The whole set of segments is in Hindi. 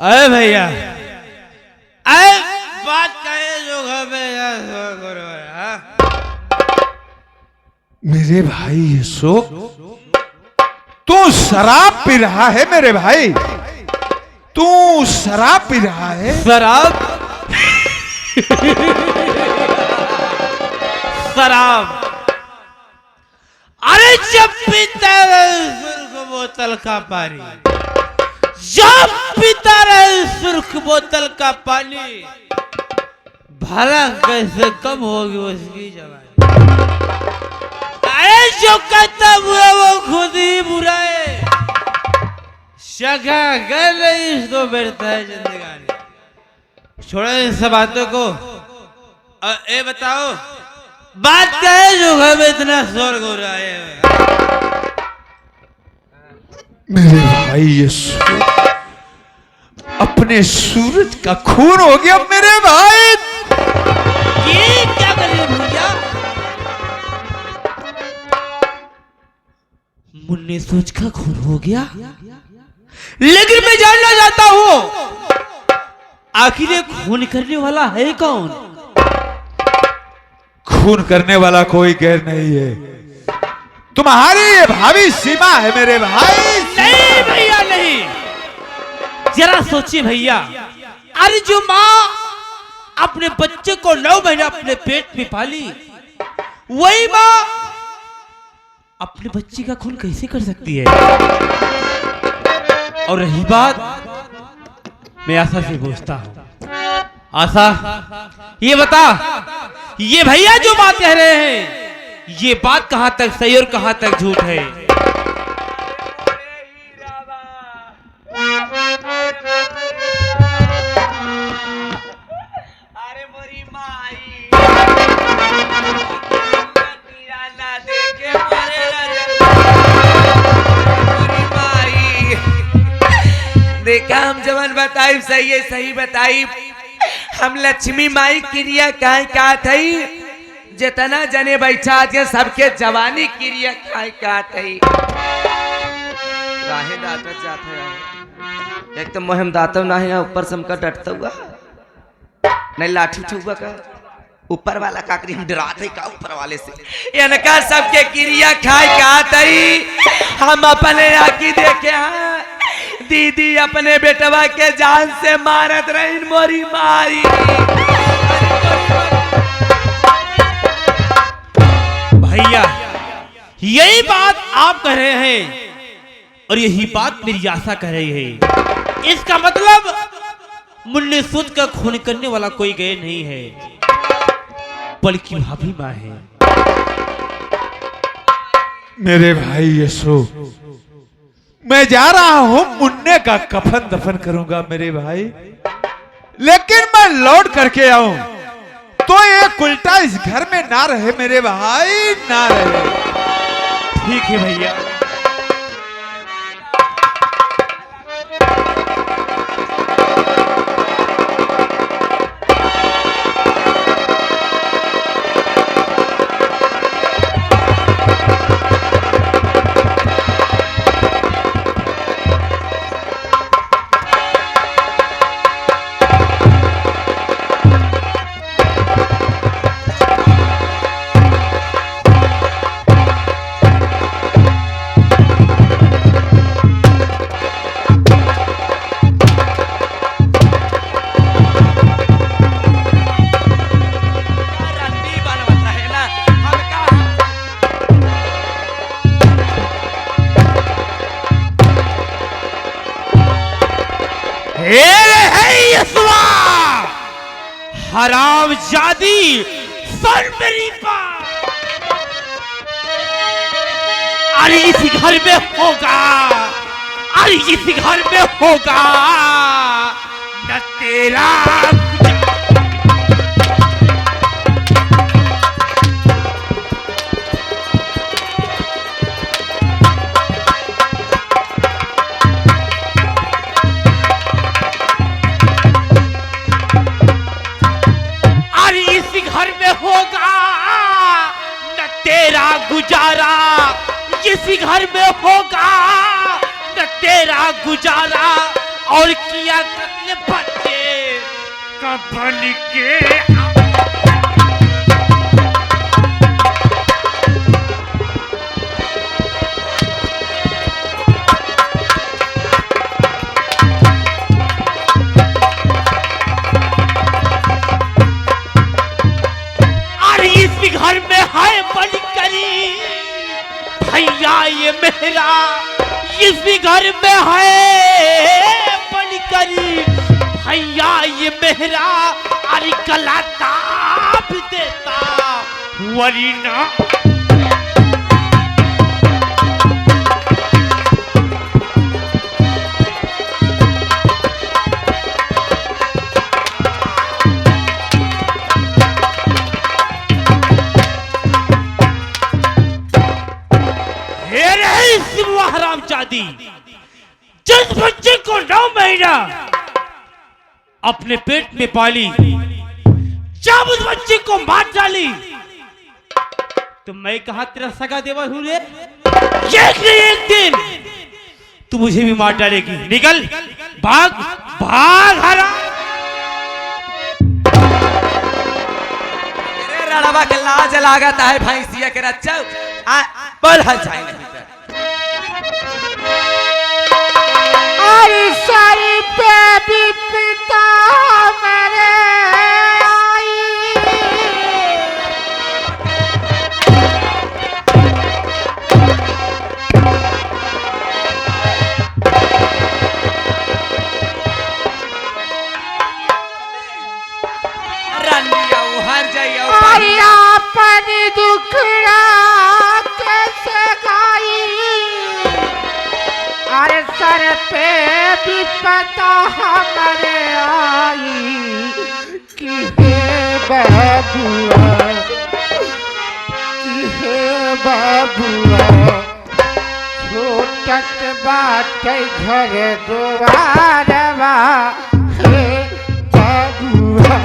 अरे भैया अरे बात कहे जो घर पे मेरे भाई अशोक, तू शराब पी रहा है मेरे भाई, तू शराब पी रहा है। शराब शराब अरे जब पीता रहे सुर्ख बोतल का पानी, जब पीता रहे सुर्ख बोतल का पानी, भला कैसे कम होगी उसकी जवानी। अरे जो कहता बुरा वो खुद ही बुरा है, शका कर रही इसको बैठता है जिंदगानी। छोड़ो इन सब बातों को, ए बताओ बात क्या है जो घर में इतना शोर हो रहा है। मेरे भाई ये अपने सूरज का खून हो गया मेरे भाई। ये क्या कर रहे हो भैया? मुन्ने सूरज का खून हो गया, लेकिन मैं जानना चाहता हूं आखिर ये खून करने वाला है कौन? खून करने वाला कोई गैर नहीं है, तुम्हारी ये भाभी सीमा है मेरे भाई। नहीं भैया नहीं, जरा सोचिए भैया। अरे जो माँ अपने बच्चे को 9 महीने अपने पेट में पाली, वही माँ अपने बच्चे का खून कैसे कर सकती है? और रही बात, मैं आशा से पूछता हूं, आशा ये बता, ये भैया जो बात कह रहे हैं, ये बात कहां तक सही और कहां तक झूठ है? अरे मोरी माई ना देखे मोरी माई, देखा हम जवन बताई सही है, सही बताई। हम लक्ष्मी माई क्रिया काहे का थई, जितना जने बैठा थे सबके जवानी क्रिया काहे का थई। राहे दाता जाते हैं, एक तो मोहम दाता ना है, ऊपर से हमका डरता हुआ नहीं, लाठी ठुआ का ऊपर वाला काकरी हम डराते का ऊपर वाले से। इनका सबके क्रिया खाए का तई, हम अपने आकी देखे हैं दीदी अपने बेटवा के जान से मारत रही मोरी मारी। भैया यही बात आप कह रहे हैं और यही बात मेरी आशा कह रही है। इसका मतलब मुन्ने सूद का खून करने वाला कोई गैर नहीं है, बल्कि भाभी माँ है। मेरे भाई अशोक, मैं जा रहा हूं मुन्ने का कफन दफन करूंगा मेरे भाई, लेकिन मैं लौट करके आऊं तो ये उल्टा इस घर में ना रहे मेरे भाई, ना रहे। ठीक है भैया। हराम जादी सुन मेरी बात, अरे इसी घर में होगा, अरे इसी घर में होगा न तेरा गुजारा, इसी घर में होगा न तेरा गुजारा, और किया कत्ल बच्चे कफन के घर में है बलिकरी भैया ये मेरा, इस भी घर में है बलिकरी भैया ये मेरा, अरे कला दाब देता वरीना। हरामजादी, जिस बच्चे को 9 महीना अपने पेट में पाली, जब उस बच्चे को मार डाली तो मैं कहा तेरा सगा देवा हूं रे, एक दिन तू मुझे भी मार डालेगी। निकल, भाग भाग हराम। रड़वा के लाज लागता है भैंसिया के रच्चा बोल हल जाए नहीं सारी पे भी पिता मेरे आई, रंडिया हर जाइयो अपनी दुखड़ा कैसे गाई, अरे सर पे भी पता हमारे आई कि हे बाबुआ, कि हे बाबुआ, छोटत बात घर द्वारवा, हे बाबुआ।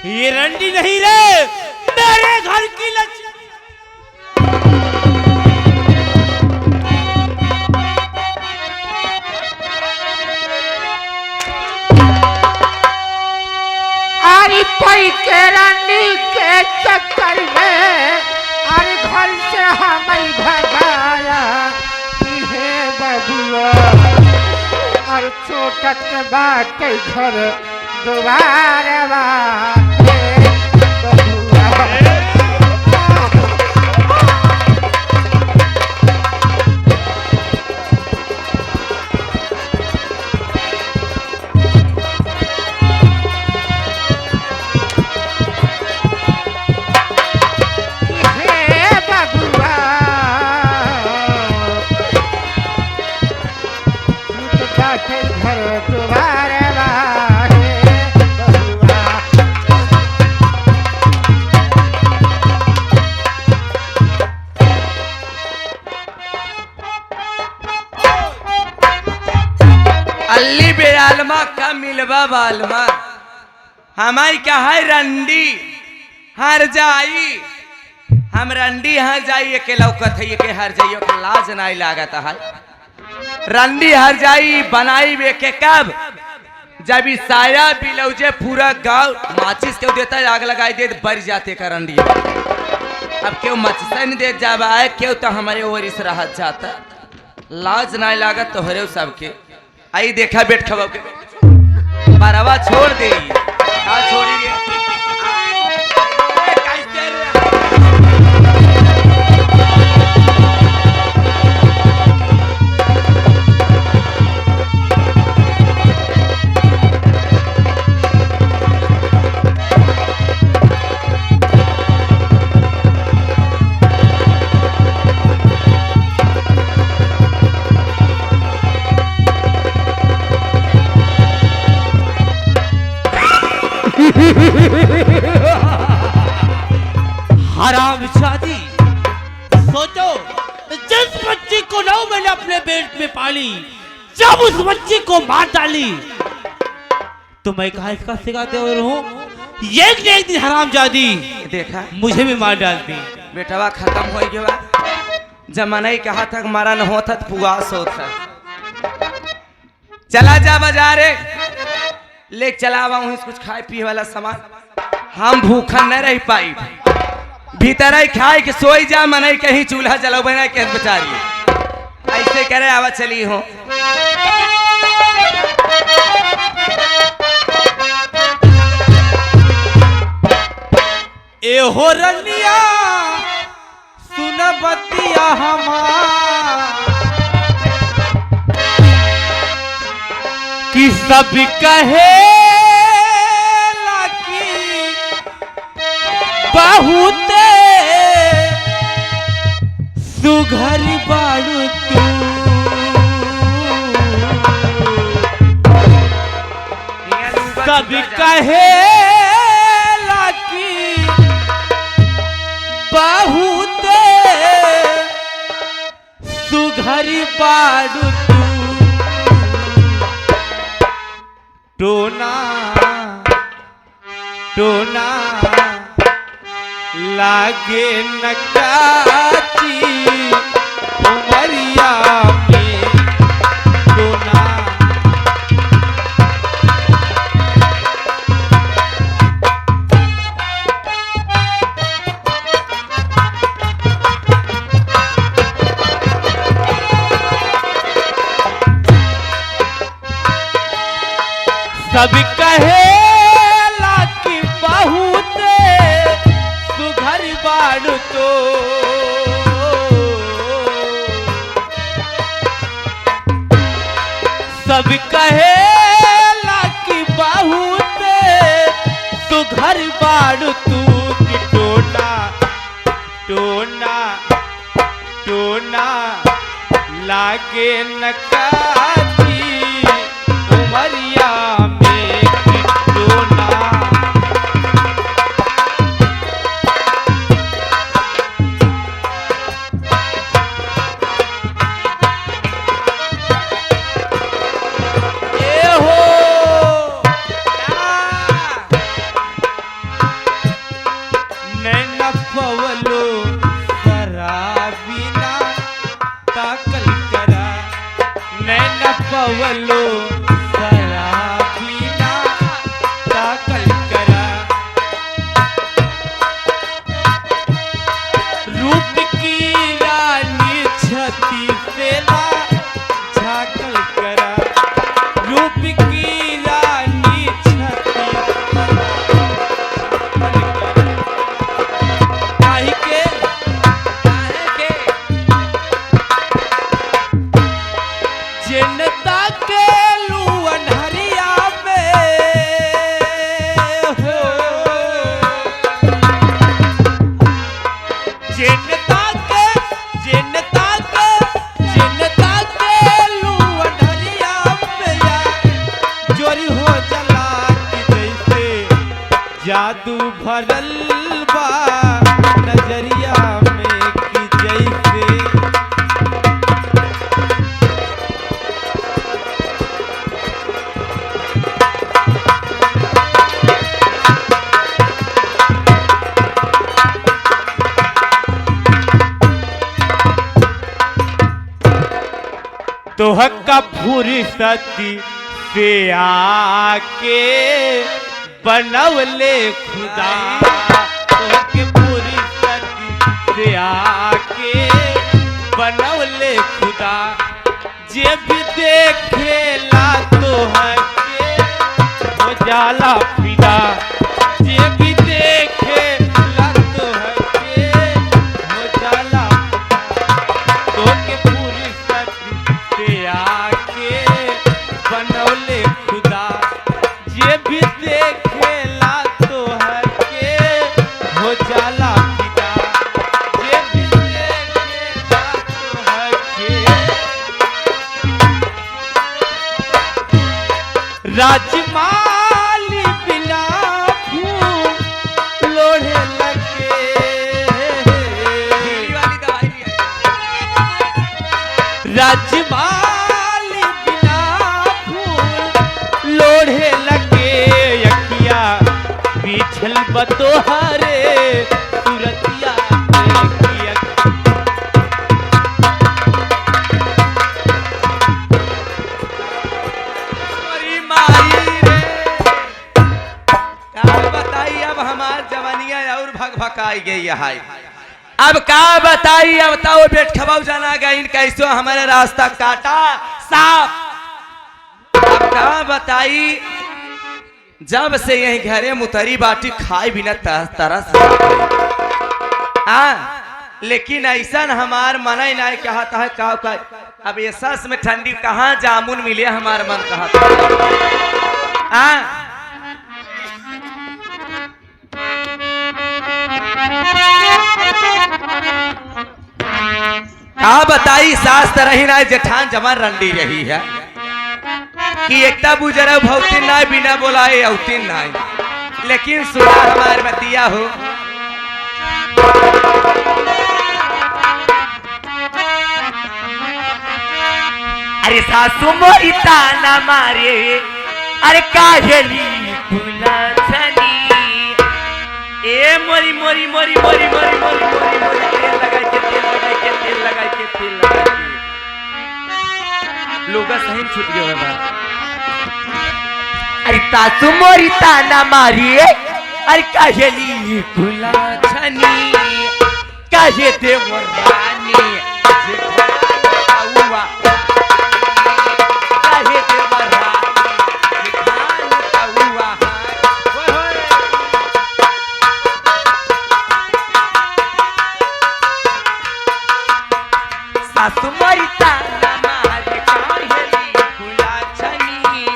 ये रंडी नहीं रे, मेरे घर की लक्ष्मी। अरे पई के रंडी के चक्कर में अरे घर से हमें भगाया कि हे बबुआ, अरे छोटत बात घर द्वारवा, अल्ली बेआलमा का मिलवा बालमा, हमारी क्या है रंडी हर जाई, हम रंडी यहाँ जाइए के लौकत है के हर जाइयो के लाज नहीं लागत है। रंडी हर जाई बनाई वे के कब जब ई साया बिलौजे पूरा गांव माचिस क्यों देता है आग लगाई दे बढ़ जाते का रंडी। अब क्यों माचिस नहीं दे जावा है क्यों तो हमारे ओर इस राहत जाता लाज नहीं लागत तो हरे सबके आई देखा बैठ खबा के परवा छोड़ दे का छोड़ी रे हरामजादी सोचो जिस बच्ची को 9 महीने अपने पेट में पाली जब उस बच्ची को मार डाली तो मैं कहा इसका सिखाते और हूँ एक न एक दिन हरामजादी देखा मुझे भी मार डालती। बेटवा खत्म हो गया जमाना ही कहा था मारा न होता तो पुआस होता। चला जा बाजारे ले चला हूँ कुछ खाए पिए वाला सामान हम भूखा न रह पाई भीतर ही खाए कि सोई जा मन कहीं चूल्हा जलाओ बना के बेचारी ऐसे करे आवा चली हो। ए हो रनिया सुन बतिया हमार कि सब कहे बहुत सुघर बाड़ू तू सब कहे लाकी बहुत सुघर बाड़ू तू टोना टोना लागे नकाची उमरिया में टोना सब कहे लाकी बहुत सुघर बाड़ू तो सब कहे लाकी बहुत सुघर बाड़ू तू कि टोना टोना टोना लागे नकाची उमरिया में कि टोना पवलो शराबिना ताकल करा नैन पवलो शराबिना ताकल करा रूप की रानी छती से ना झाकल करा रूप की रानी छती जनता के लुअन हरिया में हो जनता के लुअन हरिया में जोरी हो जला कि जैसे जादू भरल बा नजरिया में कि जैसे तोहका फुर्सत से आके बनवले खुदा, तोहके फुर्सत से आके बनवले खुदा, जे भी देखेला तोहके हो जाला फिदा, जे भी देखेला तोहके हो जाला फिदा, तोहके फुर्सत से आके बनवले खुदा, जे भी देखेला तोहके हो जाला फिदा, जे भी देखेला तोहके। राजमाली बिना फूल लोढ़े लगे, राजमाली बिना फूल लोढ़े लगे, यकिया बिछल बतोहरे सुरतिया देखिया। अब हमार जवानिया और भग भकाई गई है। अब का बताई, अब तो बेट खबाऊ जाना गई कैसो हमारे रास्ता काटा साफ। अब का बताई, जब से यही घरे मुतरी बाटी खाई बिना तरस लेकिन ऐसा हमार मन ही नहीं कहता है का अब ये सस में ठंडी कहाँ जामुन मिले, हमार मन कहता है। कहा बताई सास तरह ही ना जेठान जमान रंडी रही है कि एकता बुजरा भौतीन ना बिना बोलाए औतीन ना, लेकिन सुना हमारे बतिया हो। अरे सासू मोरी ताना मारे, अरे काजली फूला छनी, ए मोरी मोरी मोरी मोरी मोरी मोरी मोरी मोरी, तेल लगाई के तेल लगाई के तेल लगाई के तेल लगाई के, लोग सही छूट गए है बात। अरे सासू मोरी ताना मारी, अरे काजली फूला छनी, काजे देवरानी जेठान काजे देवरानी जेठान हुआ। सासू मोरी ताना मारे काहेली फूला छनी,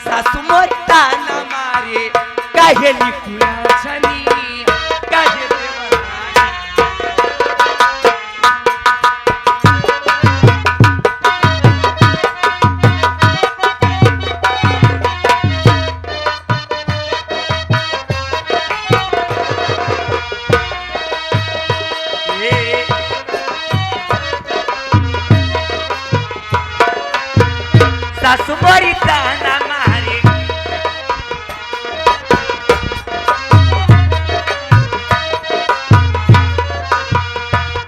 सासू मोरी ताना मारे काहेली फूला छनी, काहे देवरानी। सासू मोरी ताना मारे,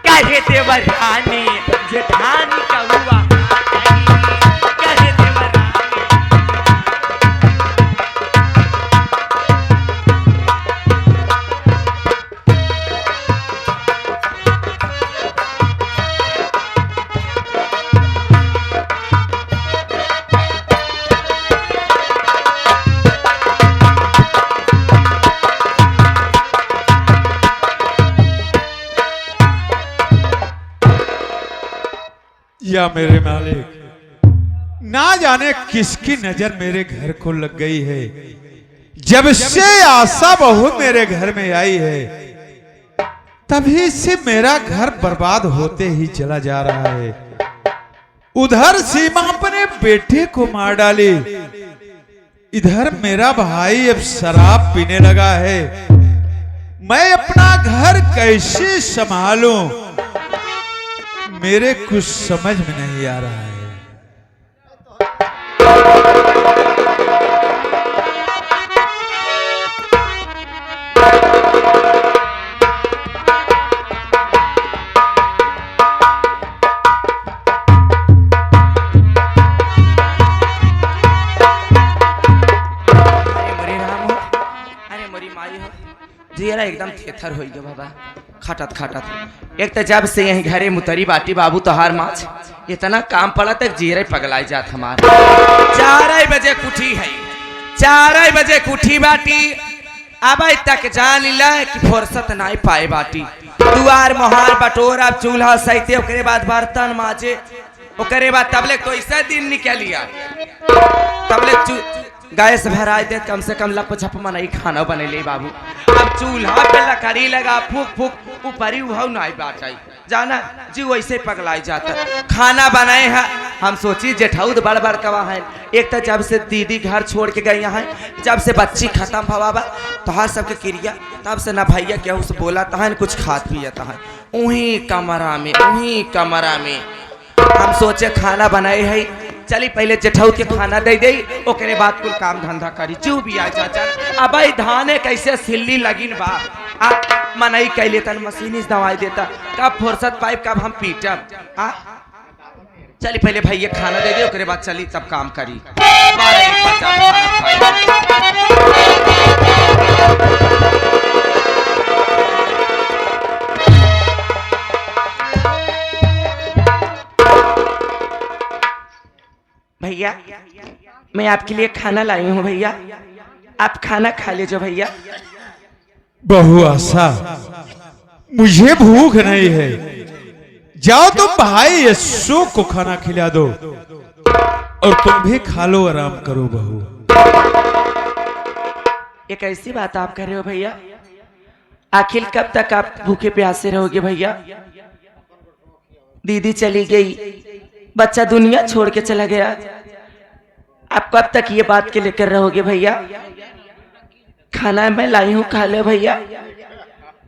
काहे देवरानी जेठानी का हुआ, काहे देवरानी। या मेरे मालिक, ना जाने किसकी नजर मेरे घर को लग गई है। जब से आशा बहू मेरे घर में आई है, तभी से मेरा घर बर्बाद होते ही चला जा रहा है। उधर सीमा अपने बेटे को मार डाली, इधर मेरा भाई अब शराब पीने लगा है। मैं अपना घर कैसे संभालूं, मेरे कुछ समझ में नहीं आ रहा है। थर हो गया बाबा खटत खटत। एक तो जब से यहीं घरे मुतरी बाटी बाबू तोहार माछ इतना काम पड़ा तक जीरे पगलाई जात हमार। 4 बजे कुठी है 4 बजे कुठी बाटी अब तक जान ला कि फुर्सत नहीं पाए बाटी। दुआर मोहार बटोर अब चूल्हा सहिते ओकरे बाद बर्तन माजे ओकरे बाद तबले तो ऐसा दिन निकलिया तबले गैस भराए दे कम से कम लप झप मनाई खाना बने ले बाबू। अब चूल्हा पे लकड़ी लगा फूक फूक ऊपरी उहाव नहीं बाटाई जाना जी वैसे पगलाई जाता। खाना बनाए हैं हम सोची जेठाउद बड़ बड़ कवा है। एक तो जब से दीदी घर छोड़ के गई हैं जब से बच्ची खत्म भवाबा तो हर सबके क्रिया तब से ना भैया क्या उस बोला तहन कुछ खात पियता है वहीं कमरा में हम सोचे खाना बनाए है चली पहले जेठाउद के खाना दे दे ओकरे बाद कुल काम धंधा करी चू भी आ चाचा। अब धाने कैसे सिल्ली लगिन बा मनई कैले तन मशीन दवाई देता कब फुर्सत पाइप कब हम पीटब चली पहले भैया खाना दे दे ओकरे बाद चली तब काम करी। भैया मैं आपके लिए खाना लाई हूँ भैया आप खाना खा लीजिए भैया। बहु आशा मुझे भूख नहीं है जाओ तुम भाई यशो को खाना खिला दो और तुम भी खा लो आराम करो बहू। ये कैसी बात आप कर रहे हो भैया आखिर कब तक आप भूखे प्यासे रहोगे भैया। दीदी चली गई बच्चा दुनिया छोड़ के चला गया आप कब तक ये बात के लेकर रहोगे भैया। खाना मैं लाई हूँ खा लो भैया।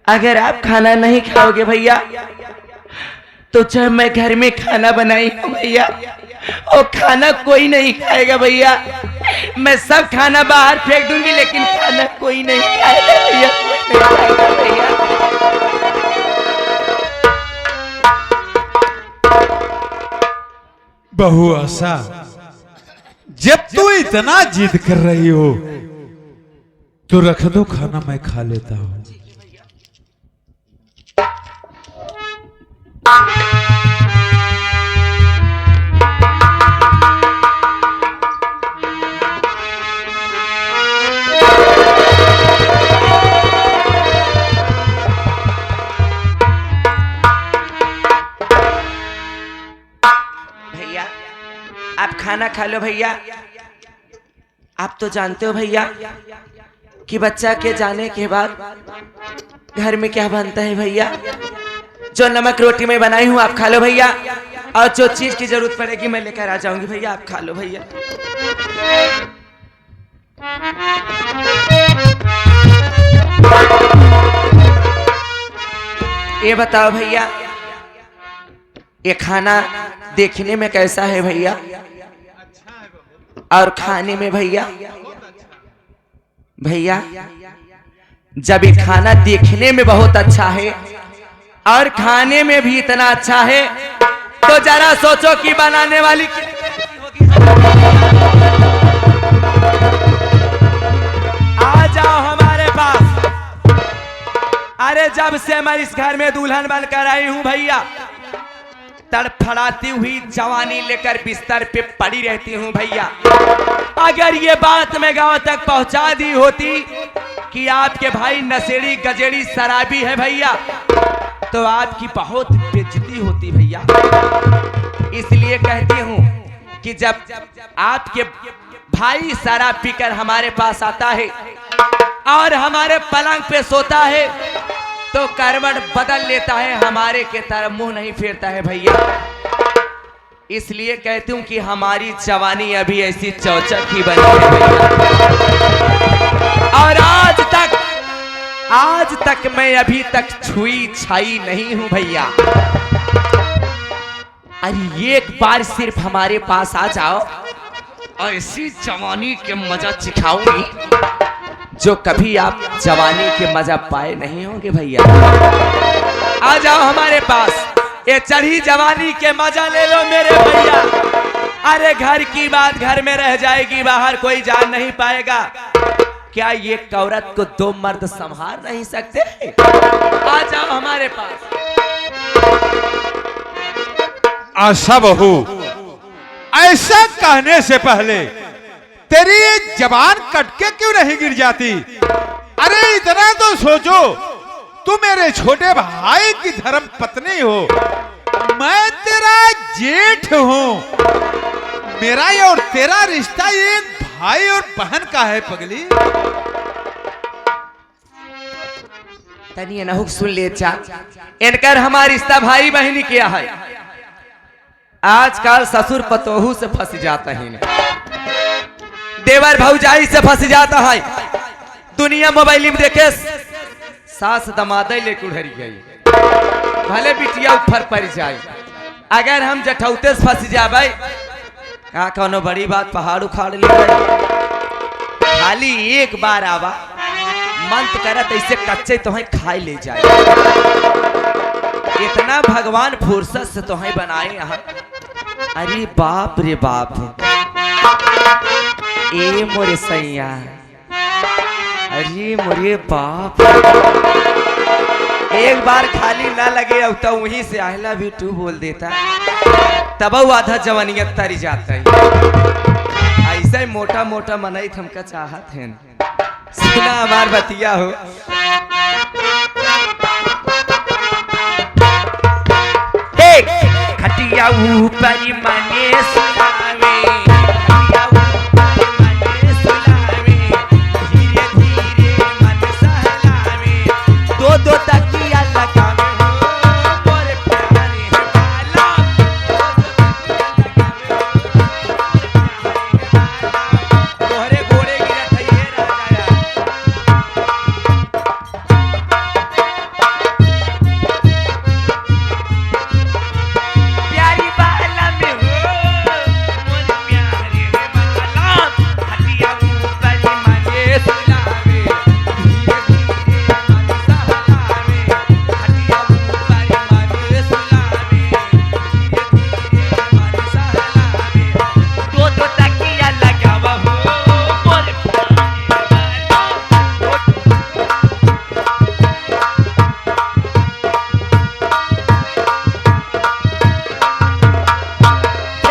अगर आप खाना नहीं खाओगे भैया तो जब मैं घर में खाना बनाई हूँ भैया वो खाना कोई नहीं खाएगा भैया। मैं सब खाना बाहर फेंक दूंगी लेकिन खाना कोई नहीं खाएगा भैया कोई नहीं खाएगा भैया। बहु आशा जब तू इतना जिद कर रही हो तो रख दो खाना मैं खा लेता हूं। भैया आप खाना खा लो भैया। आप तो जानते हो भैया कि बच्चा के जाने के बाद घर में क्या बनता है भैया। जो नमक रोटी मैं बनाई हूँ आप खा लो भैया और जो चीज की जरूरत पड़ेगी मैं लेकर आ जाऊंगी भैया आप खा लो भैया। ये बताओ भैया ये खाना देखने में कैसा है भैया और खाने में भैया। भैया जब ये खाना देखने में बहुत अच्छा है और खाने में भी इतना अच्छा है तो जरा सोचो कि बनाने वाली आ जाओ हमारे पास। अरे जब से मैं इस घर में दुल्हन बनकर आई हूं भैया तड़फड़ाती हुई जवानी लेकर बिस्तर पे पड़ी रहती हूँ भैया। अगर ये बात मैं गांव तक पहुंचा दी होती कि आपके भाई नशेड़ी गजेड़ी शराबी है भैया तो आपकी बहुत बेइज्जती होती भैया। इसलिए कहती हूँ कि जब आपके भाई शराब पीकर हमारे पास आता है और हमारे पलंग पे सोता है तो करवट बदल लेता है हमारे के तरफ मुंह नहीं फेरता है भैया। इसलिए कहती हूँ कि हमारी जवानी अभी ऐसी चौचक ही बनी है भैया। और आज तक मैं अभी तक छुई छाई नहीं हूं भैया। अरे एक बार सिर्फ हमारे पास आ जाओ ऐसी जवानी के मजा चिखाऊंगी जो कभी आप जवानी के मजा पाए नहीं होंगे भैया। आ जाओ हमारे पास ये चढ़ी जवानी के मजा ले लो मेरे भैया। अरे घर की बात घर में रह जाएगी बाहर कोई जान नहीं पाएगा क्या ये औरत को दो मर्द संभाल नहीं सकते? आ जाओ हमारे पास। आशा बहू, ऐसा कहने से पहले तेरी ये जबान कटके क्यों नहीं गिर जाती? अरे इतना तो सोचो, तू मेरे छोटे भाई की धर्म पत्नी हो, मैं तेरा जेठ हूं। मेरा ये और तेरा रिश्ता एक भाई और बहन का है पगली। तनी नहुक सुन ले चा, इनकर हमारा रिश्ता भाई बहनी किया है। आजकल ससुर पतोहू से फंस जाता है, देवर भौजाई से फंस जाता है। दुनिया मोबाइल में देखे सास दमादे ले कुढ़री गई, भले बिटिया ऊपर पड़ जाए। अगर हम जठौते से फंस जाए, का कोनो बड़ी बात पहाड़ उखाड़ ले। खाली एक बार आवा, मन तो करत ऐसे कच्चे तो खाई ले जाए। इतना भगवान फुर्सत से तो बनाए यहाँ। अरे बाप रे बाप, ए मोरे सैया, अरे मोरे बाप, एक बार खाली ना लगे अब तो वहीं से आई लव यू टू बोल देता, तब आधा जवानियत तरी जाता है। ऐसा ही मोटा मोटा मनई हमका चाहत है। सुना हमार बतिया हो। खटिया ऊपर मने सुनावे, धीरे धीरे मन सहलावे, दो दो तकिया लगावे हो मोर प्यारे वाला, तोहरे घोड़े गिरत है ये राजा। प्यारी बाला में हो मोर प्यारे वाला, हटिया ऊपर मने सुलावे, धीरे धीरे मन सहलावे, हटिया ऊपर मने सुलावे, धीरे धीरे मन सहलावे, दो दो तकिया लगावा हो मोर प्यारे वाला।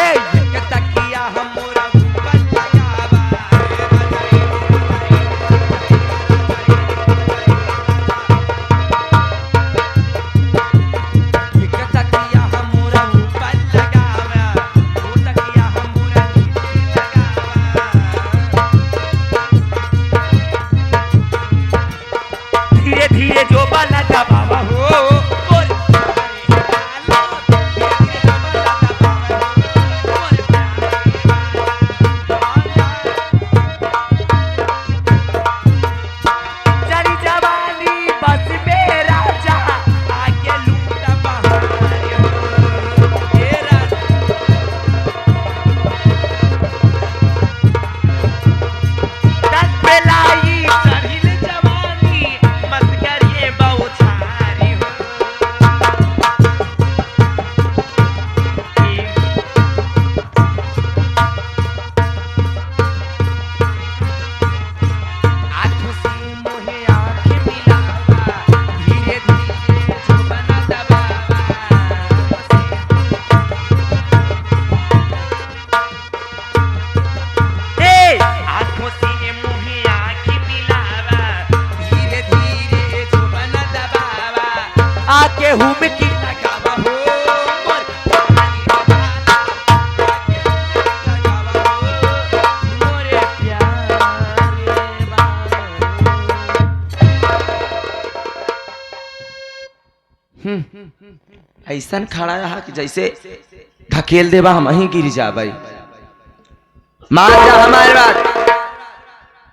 एक तकिया हमरा ऊपर लगावा, एक तकिया हमरा ऊपर लगावा, दो तकिया हमरा नीचे लगावा, धीरे धीरे जो बाला दबावा हो मोर प्यारे वाला, धीरे जो बाला दबावा हो मोर प्यारे वाला। चली जवानी बस में राजा, आगे लूटा बहार हो हे राजा। दस पे लाई चढ़िल जवानी, मत करिए बौछारी हो। आँखों से मोहे आँख मिलावा, धीरे धीरे जुबान दबावा, आँखों से मोहे आँख मिलावा, धीरे धीरे जुबान दबावा, आके हुमकी लगावा हो मोर प्यारे वाला, आके हुमकी लगावा हो मोरे प्यारे वाला। ऐसन खड़ा रहा कि जैसे ढकेल देवा हम ही गिर जाबे। मान जा हमारी बात,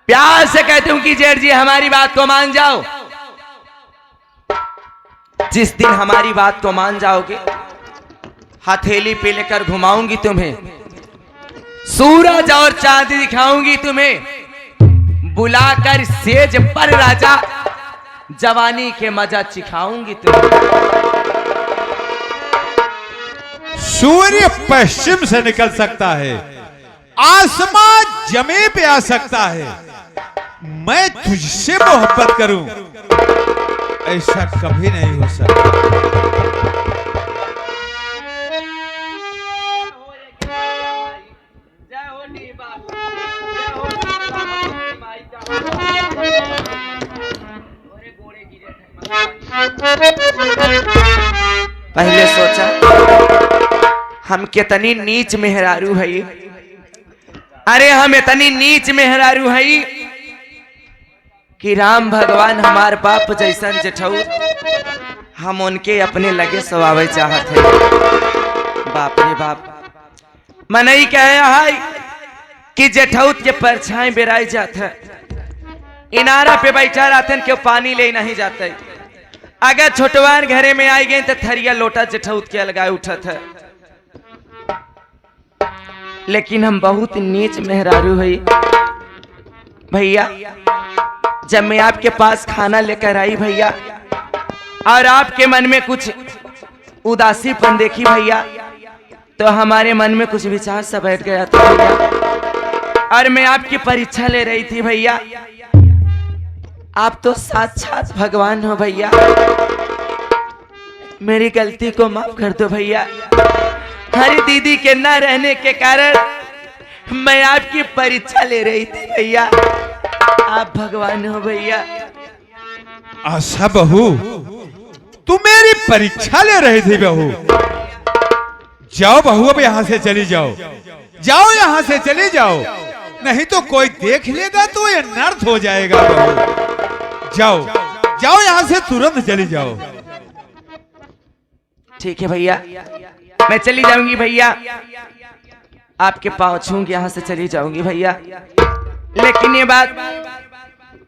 प्यार से कहती हूँ कि जेठ जी हमारी बात को मान जाओ। जिस दिन हमारी बात को मान जाओगे, हथेली पे लेकर घुमाऊंगी तुम्हें, सूरज और चांदी दिखाऊंगी तुम्हें, बुलाकर सेज पर राजा जवानी के मजा चिखाऊंगी तुम्हें। सूर्य पश्चिम से निकल सकता है, आसमां जमी पे आ सकता है, मैं तुझसे मोहब्बत करूं, ऐसा कभी नहीं हो सकता। पहले सोचा हम कितनी नीच मेहरारू है, अरे हम इतनी नीच मेहरारू है कि राम भगवान हमार बाप जैसन जेठऊ हम उनके अपने लगे सवावे चाहत है। बाप रे बाप, मनई कहे है कि जेठौत के परछाई बेराई जात है, इनारा पे बैठा रहते क्यों पानी ले नहीं जाते। अगर छोटवान घरे में आई गए तो थरिया लोटा जेठौत के लगाए उठत है। लेकिन हम बहुत नीच मेहरारू है भैया। जब मैं आपके पास खाना लेकर आई भैया और आपके मन में कुछ उदासीपन देखी भैया, तो हमारे मन में कुछ विचार सा बैठ गया था भैया। और मैं आपकी परीक्षा ले रही थी भैया। आप तो साक्षात भगवान हो भैया, मेरी गलती को माफ कर दो भैया। हरी दीदी के न रहने के कारण मैं आपकी परीक्षा ले रही थी भैया। आप भगवान हो भैया। आशा बहू, तू मेरी परीक्षा ले रही थी बहू। जाओ बहू, अब यहाँ से चली जाओ, जाओ यहाँ से चली जाओ, नहीं तो कोई देख लेगा तो ये नर्थ हो जाएगा बहू। जाओ जाओ यहाँ से तुरंत चली जाओ। ठीक है भैया, मैं चली जाऊंगी भैया, आपके पाँव छूंगी, यहाँ से चली जाऊंगी भैया। लेकिन ये बात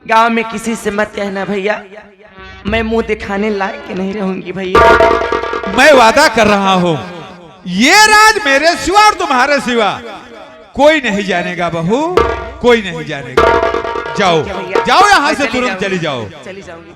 गांव में किसी से मत कहना भैया, मैं मुंह दिखाने लायक नहीं रहूंगी भैया। मैं वादा कर रहा हूँ, ये राज मेरे सिवा और तुम्हारे सिवा कोई नहीं जानेगा बहू, कोई नहीं जानेगा। जाओ जाओ यहाँ से तुरंत चली जाओ। चली जाऊंगी।